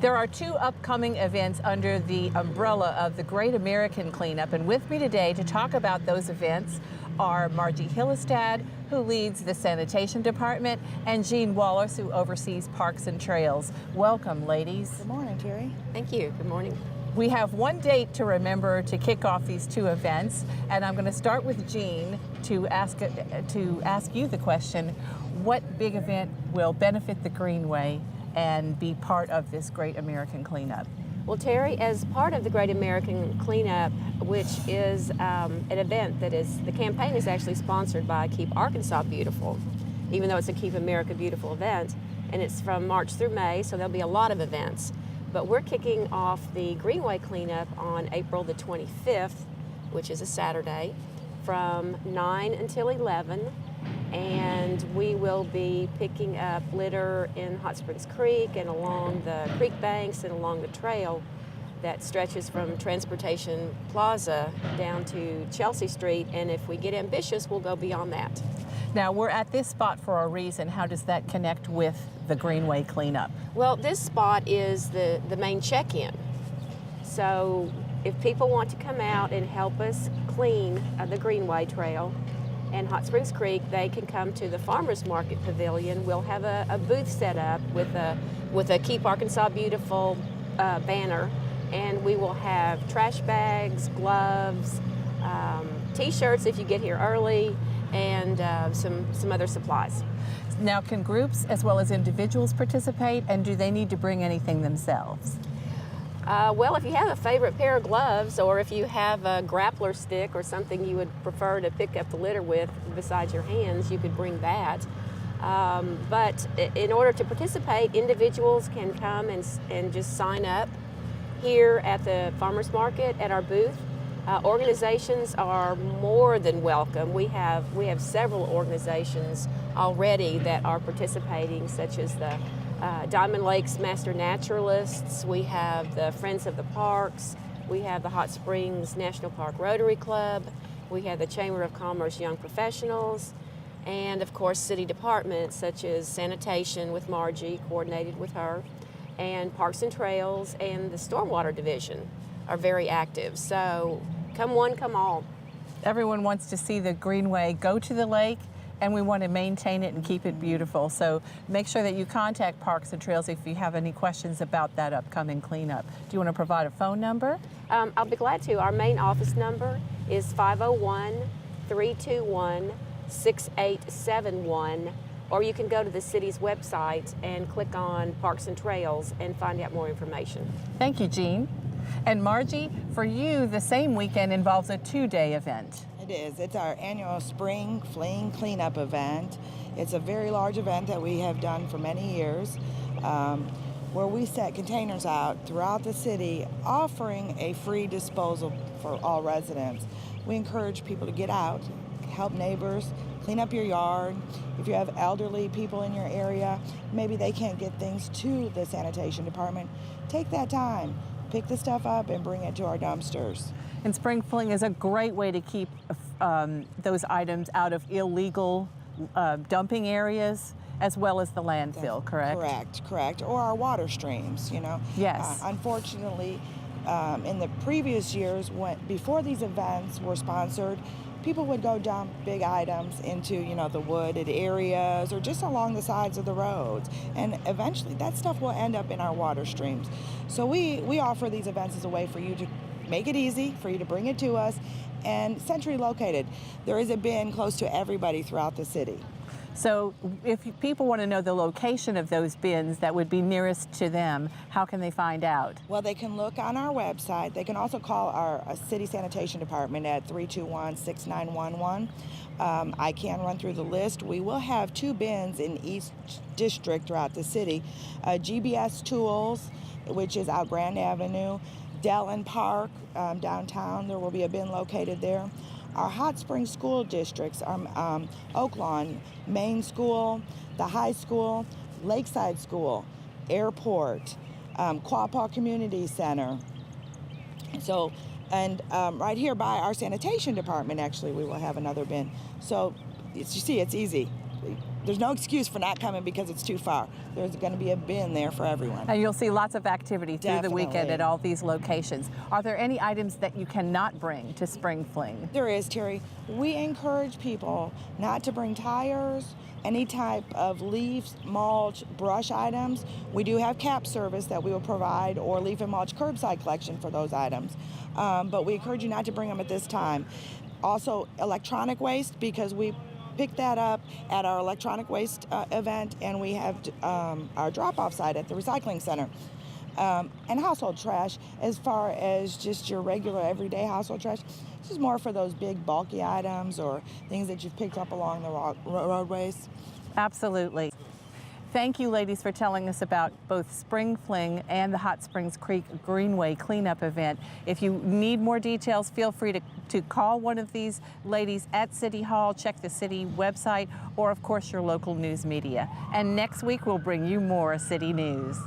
There are two upcoming events under the umbrella of the Great American Cleanup, and with me today to talk about those events are Margie Hillestad, who leads the sanitation department, and Jean Wallace, who oversees parks and trails. Welcome, ladies. Good morning, Terry. Thank you. Good morning. We have one date to remember to kick off these two events, and I'm going to start with Jean to ask you the question: what big event will benefit the Greenway and be part of this Great American Cleanup? Well, Terry, as part of the Great American Cleanup, which is an event that the campaign is actually sponsored by Keep Arkansas Beautiful, even though it's a Keep America Beautiful event, and it's from March through May, so there'll be a lot of events. But we're kicking off the Greenway Cleanup on April the 25th, which is a Saturday, from 9 until 11. And we will be picking up litter in Hot Springs Creek and along the creek banks and along the trail that stretches from Transportation Plaza down to Chelsea Street. And if we get ambitious, we'll go beyond that. Now, we're at this spot for a reason. How does that connect with the Greenway Cleanup? Well, this spot is the main check-in. So if people want to come out and help us clean the Greenway Trail and Hot Springs Creek, they can come to the Farmers Market Pavilion. We'll have a booth set up with a Keep Arkansas Beautiful banner, and we will have trash bags, gloves, t-shirts if you get here early, and some other supplies. Now, can groups as well as individuals participate, and do they need to bring anything themselves? Well, if you have a favorite pair of gloves, or if you have a grappler stick or something you would prefer to pick up the litter with besides your hands, you could bring that. But in order to participate, individuals can come and just sign up here at the farmers market at our booth. Organizations are more than welcome. We have several organizations already that are participating, such as the Diamond Lakes Master Naturalists, we have the Friends of the Parks, we have the Hot Springs National Park Rotary Club, we have the Chamber of Commerce Young Professionals, and of course city departments such as Sanitation with Margie, coordinated with her, and Parks and Trails and the Stormwater Division are very active. So come one, come all. Everyone wants to see the Greenway go to the lake, and we want to maintain it and keep it beautiful. So make sure that you contact Parks and Trails if you have any questions about that upcoming cleanup. Do you want to provide a phone number? I'll be glad to. Our main office number is 501-321-6871, or you can go to the city's website and click on Parks and Trails and find out more information. Thank you, Jean. And Margie, for you, the same weekend involves a two-day event. It is. It's our annual spring Fling cleanup event. It's a very large event that we have done for many years, where we set containers out throughout the city offering a free disposal for all residents. We encourage people to get out, help neighbors, clean up your yard. If you have elderly people in your area, maybe they can't get things to the sanitation department, take that time. Pick the stuff up and bring it to our dumpsters. And Spring Fling is a great way to keep those items out of illegal dumping areas, as well as the landfill, correct? Correct. Or our water streams, you know. Yes. Unfortunately, in the previous years, before these events were sponsored, people would go dump big items into, the wooded areas or just along the sides of the roads. And eventually that stuff will end up in our water streams. So we offer these events as a way for you to make it easy, for you to bring it to us, and centrally located. There is a bin close to everybody throughout the city. So if people want to know the location of those bins that would be nearest to them, how can they find out? Well, they can look on our website. They can also call our city sanitation department at 321-6911. I can run through the list. We will have 2 bins in each district throughout the city. GBS Tools, which is out Grand Avenue, Dellen Park, downtown, there will be a bin located there. Our Hot Springs school districts are Oaklawn Main School, the high school, Lakeside School, Airport, Quapaw Community Center. So, and right here by our sanitation department, actually, we will have another bin. So, you see, it's easy. there's no excuse for not coming because it's too far. There's going to be a bin there for everyone. And you'll see lots of activity through the weekend Definitely. at all these locations. Are there any items that you cannot bring to Spring Fling? There is, Terry. We encourage people not to bring tires, any type of leaves, mulch, brush items. We do have cap service that we will provide, or leaf and mulch curbside collection for those items. But we encourage you not to bring them at this time. Also, electronic waste, because we pick that up at our electronic waste event, and we have our drop-off site at the recycling center. And household trash, as far as just your regular everyday household trash, this is more for those big bulky items or things that you've picked up along the roadways. Absolutely. Thank you, ladies, for telling us about both Spring Fling and the Hot Springs Creek Greenway cleanup event. If you need more details, feel free to call one of these ladies at City Hall, check the city website, or of course your local news media. And next week we'll bring you more city news.